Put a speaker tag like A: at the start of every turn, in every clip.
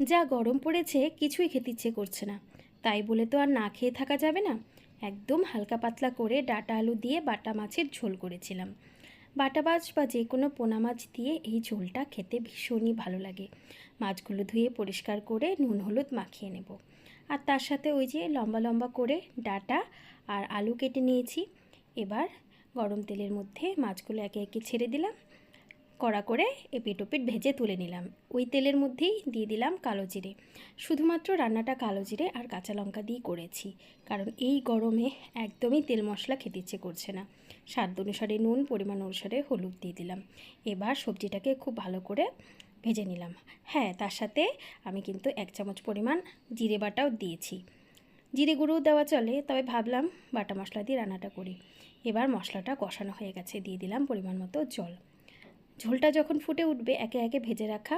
A: যা গরম পড়েছে কিছুই খেতে ইচ্ছে করছে না, তাই বলে তো আর না খেয়ে থাকা যাবে না। একদম হালকা পাতলা করে ডাঁটা আলু দিয়ে বাটা মাছের ঝোল করেছিলাম। বাটা মাছ বা যে কোনো পোনা মাছ দিয়ে এই ঝোলটা খেতে ভীষণই ভালো লাগে। মাছগুলো ধুয়ে পরিষ্কার করে নুন হলুদ মাখিয়ে নেব। আর তার সাথে ওই যে লম্বা লম্বা করে ডাঁটা আর আলু কেটে নিয়েছি। এবার গরম তেলের মধ্যে মাছগুলো একে একে ছেড়ে দিলাম, কড়া করে এপিট ওপিট ভেজে তুলে নিলাম। ওই তেলের মধ্যেই দিয়ে দিলাম কালো জিরে। শুধুমাত্র রান্নাটা কালো জিরে আর কাঁচা লঙ্কা দিয়ে করেছি, কারণ এই গরমে একদমই তেল মশলা খেতে ইচ্ছে করছে না। স্বাদ অনুসারে নুন, পরিমাণ অনুসারে হলুদ দিয়ে দিলাম। এবার সবজিটাকে খুব ভালো করে ভেজে নিলাম। হ্যাঁ, তার সাথে আমি কিন্তু 1 চামচ পরিমাণ জিরে বাটাও দিয়েছি। জিরে গুঁড়োও দেওয়া চলে, তবে ভাবলাম বাটা মশলা দিয়ে রান্নাটা করি। এবার মশলাটা কষানো হয়ে গেছে, দিয়ে দিলাম পরিমাণ মতো জল। ঝোলটা যখন ফুটে উঠবে একে একে ভেজে রাখা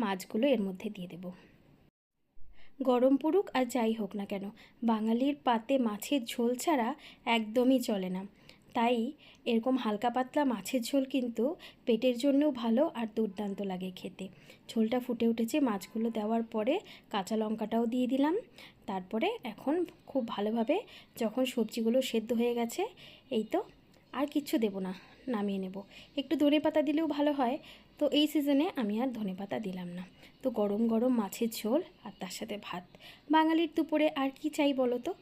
A: মাছগুলো এর মধ্যে দিয়ে দেব। গরম পড়ুক আর যাই হোক না কেন, বাঙালির পাতে মাছের ঝোল ছাড়া একদমই চলে না। তাই এরকম হালকা পাতলা মাছের ঝোল কিন্তু পেটের জন্যও ভালো আর দুর্দান্ত লাগে খেতে। ঝোলটা ফুটে উঠেছে, মাছগুলো দেওয়ার পরে কাঁচা লঙ্কাটাও দিয়ে দিলাম। তারপরে এখন খুব ভালোভাবে যখন সবজিগুলো সেদ্ধ হয়ে গেছে, এই তো আর কিচ্ছু দেব না, নামিয়ে নেব। একটু ধনেপাতা দিলেও ভালো হয়, তো এই সিজনে আমি আর ধনেপাতা দিলাম না। তো গরম গরম মাছের ঝোল আর তার সাথে ভাত, বাঙালির দুপুরে আর কি চাই বলো তো।